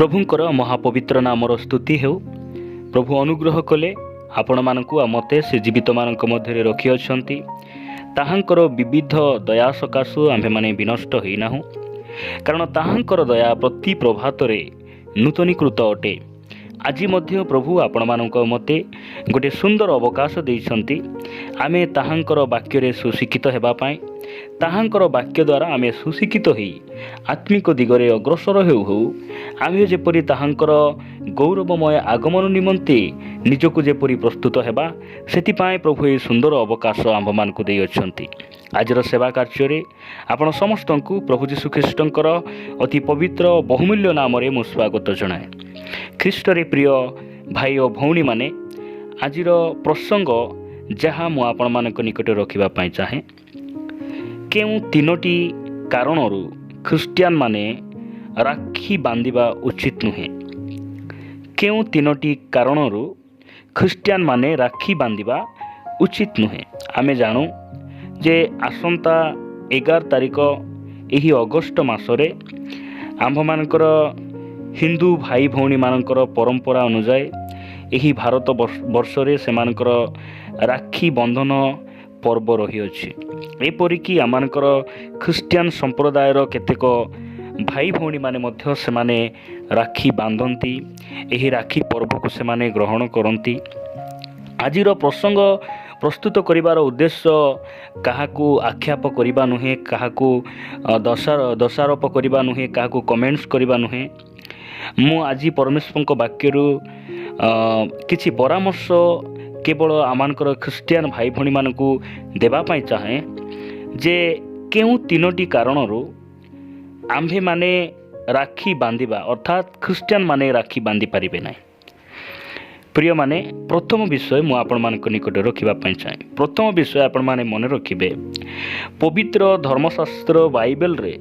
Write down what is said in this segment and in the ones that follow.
प्रभुंकर महापवित्र नामर स्तुति हेउ। प्रभु अनुग्रह कले आपण मानकु मते से जीवित मानक मध्य रखी अछंती। ताहांकर विविध दया सकाशु आम्भे माने विनष्ट होइनाहु, कारण ताहांकर दया प्रति प्रभातरे नूतनीकृत अटे। आज मध्य प्रभु आपण मानक मते गोटे सुंदर अवकाश देइछंती। आमे ताहांकर वाक्य सुशिक्षित हेबा पाए, ताहांकर वाक्य द्वारा आमे सुशिक्षित होई आत्मिक दिगरे अग्रसर हेउ हेउ आमे जेपरि ताहांकर गौरवमय आगमन निमंते निजको जेपरि प्रस्तुत हेबा, सेति पाए प्रभु ए सुंदर अवकाश आम्भ मानकु देइ अछंती। आजर सेवा कार्य आपण समस्तंकु प्रभु जीशु ख्रीष्टंकर अति पवित्र बहुमूल्य नामरे मु स्वागत जनाए। ख्रीष्टरे प्रिय भाई और भौणी माने, आजिर प्रसंग जहाँ मु आपण मानक निकट रखिबा पाई चाहे, केउ तीनोटी कारणरू ख्रीस्टियान माने राखी बांधिबा उचित नुहे। केउ तीनोटी कारणरू ख्रीस्टियान माने राखी बांधिबा उचित नुहे। आमे जानू जे आसंता 11 तारिख एही अगस्ट मासरे आम्भ मानकर हिंदू भाई भौणी मानकर परंपरा अनुसार एही भारत वर्षरे से मानकर राखी बंधन पर्व रही अछि। एपरिकी आमानकर ख्रीस्टियान संप्रदायर केतेक भाई भौणी माने मध्य से माने राखी बांधती। एही राखी पर्व को से माने ग्रहण करती। आजिर प्रसंग प्रस्तुत करिवार उद्देश्य काहाकू आक्षेप करिबा नुहे, काहाकू दोषारोप करिबा नुहे, काहाकू कमेंट्स करिबा नुहे। मु आज परमेश्वर वाक्यरू किछि परामर्श केवल आमानकर ख्रीस्टियान भाई भौणी मानकू देबा पाई चाहे जे केउ तीनोटी कारणरू आम्भे माने राखी बांधिबा अर्थात ख्रीस्टियान माने राखी बांधि पारिबे नाही। प्रिय माने, प्रथम विषय मु आपण मानक निकट रखिबा पाई चाहे। प्रथम विषय आपण माने मन रखिबे, पवित्र धर्मशास्त्र बाइबल रे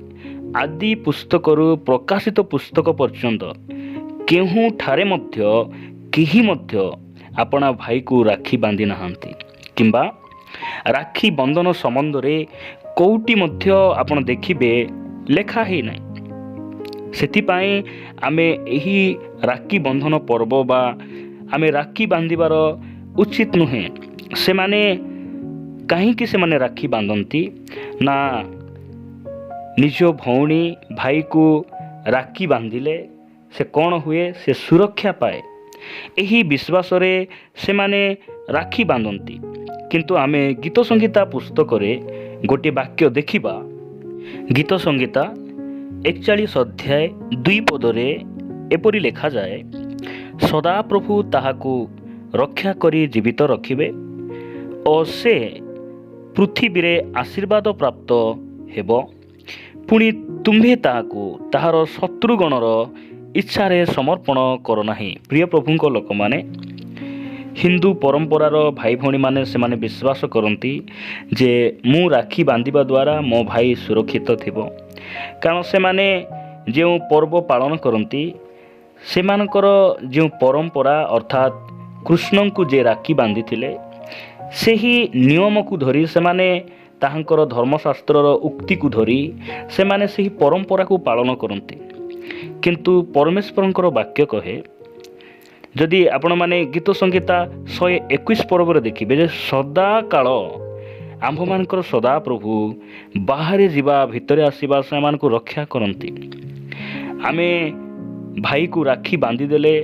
आदि पुस्तकरू प्रकाशित पुस्तक पर्यंत केहू ठारे मध्य केही मध्य आपणा भाई को राखी बांधि नाहांती, किंबा राखी बंधन संबंध रे कोउटी मध्य आपण देखिबे लेखा हे नाही। सेति पाए आमे एही राखी बंधन पर्व बा आमे राखी बांधिबार उचित नुहे। से माने काहींकि से माने राखी बांधती ना, निज भौणी भाई को राखी बांधिले से कौन हुए, से सुरक्षा पाए। यही विश्वास रे से माने राखी बांधती। किंतु आमे गीत संहिता पुस्तक रे गोटे वाक्य देखिबा। गीत संहिता 41 अध्याय 2 पदरे एपरि लेखा जाए, सदा प्रभु ताहाकू रक्षा करी जीवित रखिबे और से पृथ्वी रे आशीर्वाद प्राप्त हेबो। पुणी तुम्भे ताहाकू ताहार शत्रुगणर इच्छारे समर्पण कर नाही। प्रिय प्रभुंक लोक माने, हिंदू परंपरार भाई भौणी माने से माने विश्वास करती जे मु राखी बांधिबा द्वारा मो भाई सुरक्षित थिबो। कारण से माने जो पर्व पालन करती से मानकर जो परंपरा अर्थात कृष्ण को जे राखी बांधि थिले से ही नियम को धरी से माने ताहांकर धर्मशास्त्रर उक्ति को धरी से माने से ही परंपरा को पालन करती। किंतु परमेश्वरंकर वाक्य कहे, जदि आपण माने गीत संहिता 121 पर्व रे देखिबे जे सदा काल आम्भ मानकर सदा प्रभु बाहर जीवा भितरे आसीबा से मानकु रक्षा करती। आमे भाई को राखी बांधि देले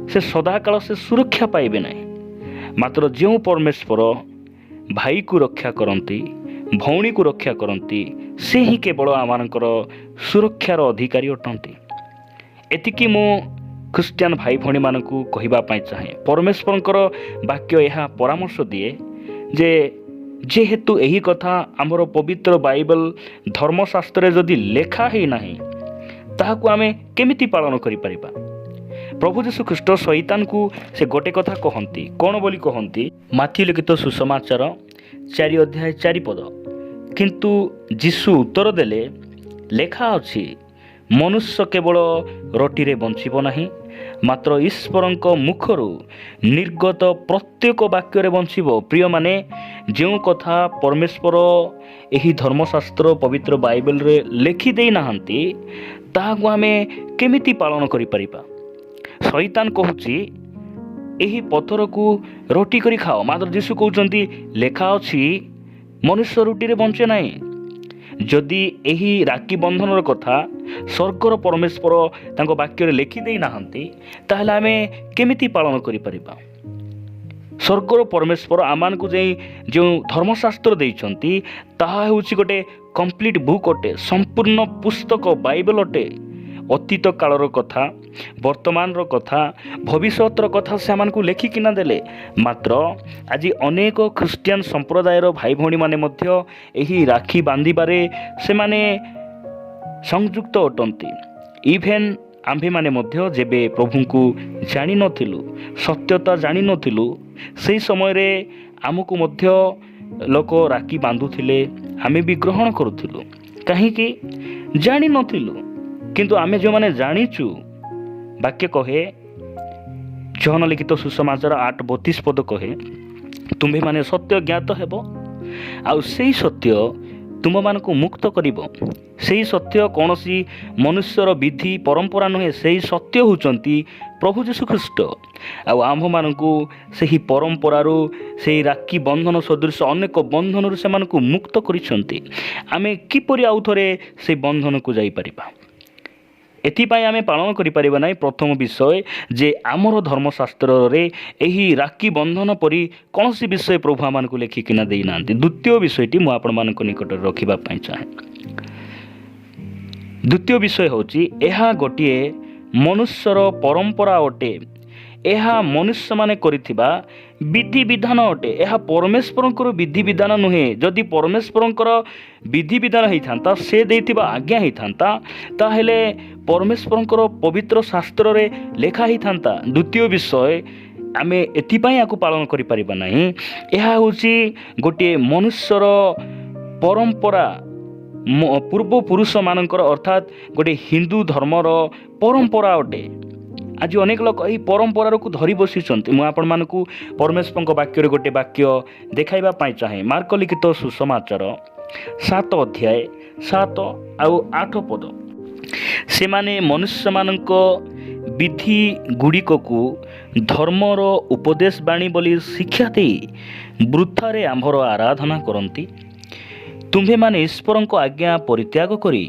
से सदा काल से सुरक्षा पाइबे नहीं। मात्र जो परमेश्वर भाई को रक्षा करती, भौणी को रक्षा करती, से ही केवल आमानकर सुरक्षार अधिकारी अटंती। एतिकी मु ख्रीस्टियान भाई भौणी मानकू कहिबा पाई चाहे। परमेश्वरंकर वाक्य यह परामर्श दिए जे जेहेतु यही कथा आमर पवित्र बाइबल धर्मशास्त्र जदि लेखा ही नाही, ताहाकू आमे केमिति पालन करि परिबा। प्रभु जीशु ख्रीष्ट शैतान को से गोटे कथा कहती। कौन बोली कहती? माथि लिखित सुसमाचार 4 अध्याय 4 पद, किंतु जीशु उत्तर देले, लेखा अछि मनुष्य केवल रोटी बंचिब नाही, मात्र ईश्वरंक मुखरू निर्गत प्रत्येक वाक्य बंचिब। प्रिय माने, जो कथा परमेश्वर यही धर्मशास्त्र पवित्र बाइबल रे लेखि दे नाहंती ତାହାକୁ ଆମେ କେମିତି ପାଳନ କରିପାରିବା? ଶୈତାନ କହୁଛି ଏହି ପଥରକୁ ରୁଟି କରି ଖାଅ, ମାତ୍ର ଯୀଶୁ କହୁଛନ୍ତି ଲେଖା ଅଛି ମନୁଷ୍ୟ ରୁଟିରେ ବଞ୍ଚେ ନାହିଁ। ଯଦି ଏହି ରାକ୍ଷୀ ବନ୍ଧନର କଥା ସ୍ୱର୍ଗର ପରମେଶ୍ୱର ତାଙ୍କ ବାକ୍ୟରେ ଲେଖିଦେଇ ନାହାନ୍ତି, ତାହେଲେ ଆମେ କେମିତି ପାଳନ କରିପାରିବା? ସ୍ୱର୍ଗର ପରମେଶ୍ୱର ଆମମାନଙ୍କୁ ଯେଉଁ ଧର୍ମଶାସ୍ତ୍ର ଦେଇଛନ୍ତି ତାହା ହେଉଛି ଗୋଟେ କମ୍ପ୍ଲିଟ୍ ବୁକ୍ ଅଟେ, ସମ୍ପୂର୍ଣ୍ଣ ପୁସ୍ତକ ବାଇବେଲ ଅଟେ। ଅତୀତ କାଳର କଥା, ବର୍ତ୍ତମାନର କଥା, ଭବିଷ୍ୟତର କଥା ସେମାନଙ୍କୁ ଲେଖିକିନା ଦେଲେ। ମାତ୍ର ଆଜି ଅନେକ ଖ୍ରୀଷ୍ଟିଆନ ସମ୍ପ୍ରଦାୟର ଭାଇ ଭଉଣୀମାନେ ମଧ୍ୟ ଏହି ରାକ୍ଷୀ ବାନ୍ଧିବାରେ ସେମାନେ ସଂଯୁକ୍ତ ଅଟନ୍ତି। ଇଭେନ୍ ଆମ୍ଭେମାନେ ମଧ୍ୟ ଯେବେ ପ୍ରଭୁଙ୍କୁ ଜାଣିନଥିଲୁ, ସତ୍ୟତା ଜାଣିନଥିଲୁ, ସେହି ସମୟରେ ଆମକୁ ମଧ୍ୟ ଲୋକ ରାକ୍ଷୀ ବାନ୍ଧୁଥିଲେ, ଆମେ ବି ଗ୍ରହଣ କରୁଥିଲୁ। କାହିଁକି? ଜାଣିନଥିଲୁ। କିନ୍ତୁ ଆମେ ଯେଉଁମାନେ ଜାଣିଛୁ, ବାକ୍ୟ କହେ, ଜହନ ଲିଖିତ ସୁସମାଚାର 8:32 କହେ, ତୁମ୍ଭେମାନେ ସତ୍ୟ ଜ୍ଞାତ ହେବ ଆଉ ସେହି ସତ୍ୟ ତୁମମାନଙ୍କୁ ମୁକ୍ତ କରିବ। ସେହି ସତ୍ୟ କୌଣସି ମନୁଷ୍ୟର ବିଧି ପରମ୍ପରା ନୁହେଁ, ସେହି ସତ୍ୟ ହେଉଛନ୍ତି ପ୍ରଭୁ ଯୀଶୁଖ୍ରୀଷ୍ଟ। ଆଉ ଆମ୍ଭମାନଙ୍କୁ ସେହି ପରମ୍ପରାରୁ, ସେହି ରାକ୍ଷୀ ବନ୍ଧନ ସଦୃଶ ଅନେକ ବନ୍ଧନରୁ ସେମାନଙ୍କୁ ମୁକ୍ତ କରିଛନ୍ତି। ଆମେ କିପରି ଆଉ ଥରେ ସେହି ବନ୍ଧନକୁ ଯାଇପାରିବା? ଏଥିପାଇଁ ଆମେ ପାଳନ କରିପାରିବା ନାହିଁ। ପ୍ରଥମ ବିଷୟ ଯେ ଆମର ଧର୍ମଶାସ୍ତ୍ରରେ ଏହି ରାକ୍ଷୀ ବନ୍ଧନ ପରି କୌଣସି ବିଷୟ ପ୍ରଭୁ ଆମମାନଙ୍କୁ ଲେଖିକିନା ଦେଇନାହାନ୍ତି। ଦ୍ୱିତୀୟ ବିଷୟଟି ମୁଁ ଆପଣମାନଙ୍କ ନିକଟରେ ରଖିବା ପାଇଁ ଚାହେଁ। ଦ୍ୱିତୀୟ ବିଷୟ ହେଉଛି ଏହା ଗୋଟିଏ ମନୁଷ୍ୟର ପରମ୍ପରା ଅଟେ। ଏହା ମନୁଷ୍ୟମାନେ କରିଥିବା ବିଧିବିଧାନ ଅଟେ। ଏହା ପରମେଶ୍ୱରଙ୍କର ବିଧିବିଧାନ ନୁହେଁ। ଯଦି ପରମେଶ୍ୱରଙ୍କର ବିଧିବିଧାନ ହେଇଥାନ୍ତା, ସେ ଦେଇଥିବା ଆଜ୍ଞା ହେଇଥାନ୍ତା, ତାହେଲେ ପରମେଶ୍ୱରଙ୍କର ପବିତ୍ର ଶାସ୍ତ୍ରରେ ଲେଖା ହେଇଥାନ୍ତା। ଦ୍ୱିତୀୟ ବିଷୟ, ଆମେ ଏଥିପାଇଁ ଏହାକୁ ପାଳନ କରିପାରିବା ନାହିଁ। ଏହା ହେଉଛି ଗୋଟିଏ ମନୁଷ୍ୟର ପରମ୍ପରା, ପୂର୍ବପୁରୁଷମାନଙ୍କର, ଅର୍ଥାତ୍ ଗୋଟିଏ ହିନ୍ଦୁ ଧର୍ମର ପରମ୍ପରା ଅଟେ। ଆଜି ଅନେକ ଲୋକ ଏହି ପରମ୍ପରାକୁ ଧରି ବସିଛନ୍ତି। ମୁଁ ଆପଣମାନଙ୍କୁ ପରମେଶ୍ୱରଙ୍କ ବାକ୍ୟରେ ଗୋଟିଏ ବାକ୍ୟ ଦେଖାଇବା ପାଇଁ ଚାହେଁ। ମାର୍କ ଲିଖିତ ସୁସମାଚାର 7:7-8 ସେମାନେ ମନୁଷ୍ୟମାନଙ୍କ ବିଧି ଗୁଡ଼ିକକୁ ଧର୍ମର ଉପଦେଶ ବାଣୀ ବୋଲି ଶିକ୍ଷା ଦେଇ ବୃଥାରେ ଆମ୍ଭର ଆରାଧନା କରନ୍ତି। ତୁମ୍ଭେମାନେ ଈଶ୍ୱରଙ୍କ ଆଜ୍ଞା ପରିତ୍ୟାଗ କରି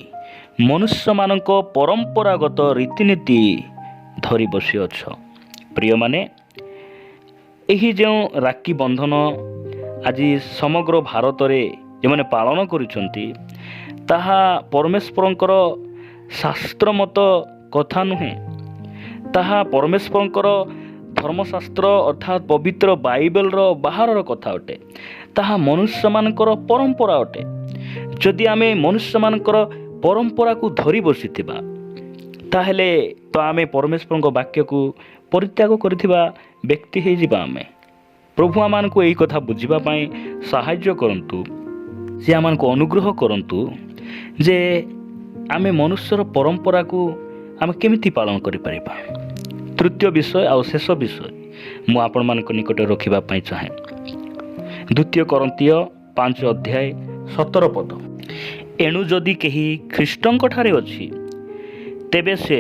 ମନୁଷ୍ୟମାନଙ୍କ ପରମ୍ପରାଗତ ରୀତିନୀତି ଧରି ବସିଅଛ। ପ୍ରିୟମାନେ, ଏହି ଯେଉଁ ରାକ୍ଷୀ ବନ୍ଧନ ଆଜି ସମଗ୍ର ଭାରତରେ ଯେଉଁମାନେ ପାଳନ କରୁଛନ୍ତି, ତାହା ପରମେଶ୍ୱରଙ୍କର ଶାସ୍ତ୍ରମତ କଥା ନୁହେଁ। ତାହା ପରମେଶ୍ୱରଙ୍କର ଧର୍ମଶାସ୍ତ୍ର ଅର୍ଥାତ୍ ପବିତ୍ର ବାଇବେଲର ବାହାରର କଥା ଅଟେ। ତାହା ମନୁଷ୍ୟମାନଙ୍କର ପରମ୍ପରା ଅଟେ। ଯଦି ଆମେ ମନୁଷ୍ୟମାନଙ୍କର ପରମ୍ପରାକୁ ଧରି ବସିଥିବା, ତାହେଲେ ତ ଆମେ ପରମେଶ୍ୱରଙ୍କ ବାକ୍ୟକୁ ପରିତ୍ୟାଗ କରିଥିବା ବ୍ୟକ୍ତି ହେଇଯିବା। ଆମେ ପ୍ରଭୁ ଆମମାନଙ୍କୁ ଏହି କଥା ବୁଝିବା ପାଇଁ ସାହାଯ୍ୟ କରନ୍ତୁ। ସେ ଆମମାନଙ୍କୁ ଅନୁଗ୍ରହ କରନ୍ତୁ ଯେ ଆମେ ମନୁଷ୍ୟର ପରମ୍ପରାକୁ ଆମେ କେମିତି ପାଳନ କରିପାରିବା। ତୃତୀୟ ବିଷୟ ଆଉ ଶେଷ ବିଷୟ ମୁଁ ଆପଣମାନଙ୍କ ନିକଟରେ ରଖିବା ପାଇଁ ଚାହେଁ। 2 କରିନ୍ଥୀୟ 5:17 ଏଣୁ ଯଦି କେହି ଖ୍ରୀଷ୍ଟଙ୍କଠାରେ ଅଛି, ତେବେ ସେ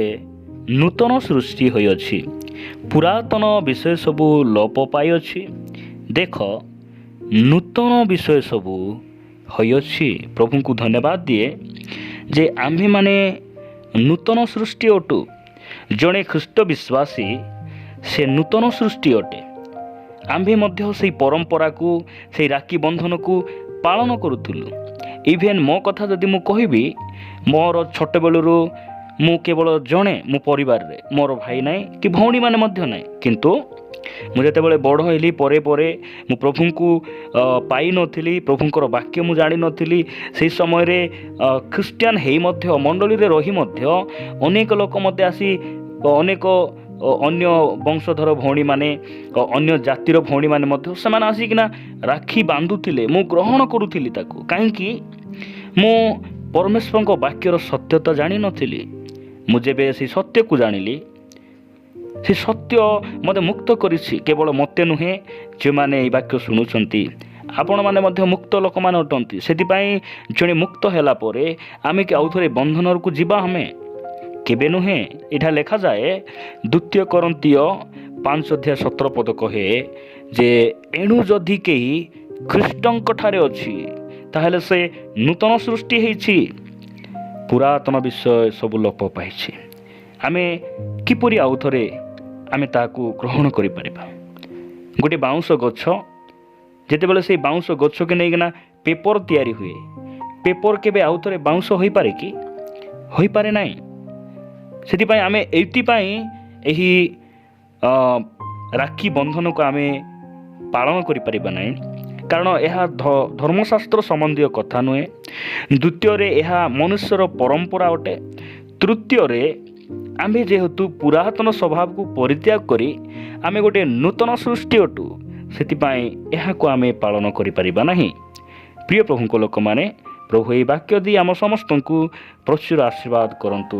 ନୂତନ ସୃଷ୍ଟି ହୋଇଅଛି, ପୁରାତନ ବିଷୟ ସବୁ ଲୋପ ପାଇଅଛି, ଦେଖ ନୂତନ ବିଷୟ ସବୁ ହୋଇଅଛି। ପ୍ରଭୁଙ୍କୁ ଧନ୍ୟବାଦ ଦିଏ ଯେ ଆମ୍ଭେମାନେ ନୂତନ ସୃଷ୍ଟି ଅଟୁ। ଜଣେ ଖ୍ରୀଷ୍ଟ ବିଶ୍ୱାସୀ ସେ ନୂତନ ସୃଷ୍ଟି ଅଟେ। ଆମ୍ଭେ ମଧ୍ୟ ସେହି ପରମ୍ପରାକୁ, ସେହି ରାକ୍ଷୀ ବନ୍ଧନକୁ ପାଳନ କରୁଥିଲୁ। ଇଭେନ୍ ମୋ କଥା ଯଦି ମୁଁ କହିବି, ମୋର ଛୋଟବେଳରୁ ମୁଁ କେବଳ ଜଣେ, ମୋ ପରିବାରରେ ମୋର ଭାଇ ନାହିଁ କି ଭଉଣୀମାନେ ମଧ୍ୟ ନାହିଁ। କିନ୍ତୁ ମୁଁ ଯେତେବେଳେ ବଡ଼ ହେଲି, ପରେ ପରେ ମୁଁ ପ୍ରଭୁଙ୍କୁ ପାଇନଥିଲି, ପ୍ରଭୁଙ୍କର ବାକ୍ୟ ମୁଁ ଜାଣିନଥିଲି। ସେହି ସମୟରେ ଖ୍ରୀଷ୍ଟିଆନ ହେଇ ମଧ୍ୟ, ମଣ୍ଡଳୀରେ ରହି ମଧ୍ୟ ଅନେକ ଲୋକ ମୋତେ ଆସି, ଅନେକ ଅନ୍ୟ ବଂଶଧର ଭଉଣୀମାନେ, ଅନ୍ୟ ଜାତିର ଭଉଣୀମାନେ ମଧ୍ୟ ସେମାନେ ଆସିକିନା ରାକ୍ଷୀ ବାନ୍ଧୁଥିଲେ। ମୁଁ ଗ୍ରହଣ କରୁଥିଲି ତାକୁ। କାହିଁକି? ମୁଁ ପରମେଶ୍ୱରଙ୍କ ବାକ୍ୟର ସତ୍ୟତା ଜାଣିନଥିଲି। ମୁଁ ଯେବେ ସେହି ସତ୍ୟକୁ ଜାଣିଲି, ସେ ସତ୍ୟ ମୋତେ ମୁକ୍ତ କରିଛି। କେବଳ ମୋତେ ନୁହେଁ, ଯେଉଁମାନେ ଏହି ବାକ୍ୟ ଶୁଣୁଛନ୍ତି, ଆପଣମାନେ ମଧ୍ୟ ମୁକ୍ତ ଲୋକମାନେ ଅଟନ୍ତି। ସେଥିପାଇଁ ଜଣେ ମୁକ୍ତ ହେଲା ପରେ ଆମେ କି ଆଉ ଥରେ ବନ୍ଧନକୁ ଯିବା? ଆମେ କେବେ ନୁହେଁ। ଏଇଟା ଲେଖାଯାଏ 2 Corinthio 5:17 କହେ ଯେ ଏଣୁ ଯଦି କେହି ଖ୍ରୀଷ୍ଟଙ୍କଠାରେ ଅଛି ତାହେଲେ ସେ ନୂତନ ସୃଷ୍ଟି ହେଇଛି, ପୁରାତନ ବିଷୟ ସବୁ ଲୋପ ପାଇଛି। ଆମେ କିପରି ଆଉ ଥରେ ଆମେ ତାହାକୁ ଗ୍ରହଣ କରିପାରିବା? ଗୋଟିଏ ବାଉଁଶ ଗଛ, ଯେତେବେଳେ ସେଇ ବାଉଁଶ ଗଛକୁ ନେଇକିନା ପେପର ତିଆରି ହୁଏ, ପେପର କେବେ ଆଉ ଥରେ ବାଉଁଶ ହୋଇପାରେ କି? ହୋଇପାରେ ନାହିଁ। ସେଥିପାଇଁ ଆମେ ଏଇଥିପାଇଁ ଏହି ରାକ୍ଷୀ ବନ୍ଧନକୁ ଆମେ ପାଳନ କରିପାରିବା ନାହିଁ, କାରଣ ଏହା ଧର୍ମଶାସ୍ତ୍ର ସମ୍ବନ୍ଧୀୟ କଥା ନୁହେଁ। ଦ୍ୱିତୀୟରେ ଏହା ମନୁଷ୍ୟର ପରମ୍ପରା ଅଟେ। ତୃତୀୟରେ ଆମେ ଯେହେତୁ ପୁରାତନ ସ୍ୱଭାବକୁ ପରିତ୍ୟାଗ କରି ଆମେ ଗୋଟିଏ ନୂତନ ସୃଷ୍ଟି ଅଟୁ, ସେଥିପାଇଁ ଏହାକୁ ଆମେ ପାଳନ କରିପାରିବା ନାହିଁ। ପ୍ରିୟ ପ୍ରଭୁଙ୍କ ଲୋକମାନେ, ପ୍ରଭୁ ଏହି ବାକ୍ୟ ଦେଇ ଆମ ସମସ୍ତଙ୍କୁ ପ୍ରଚୁର ଆଶୀର୍ବାଦ କରନ୍ତୁ।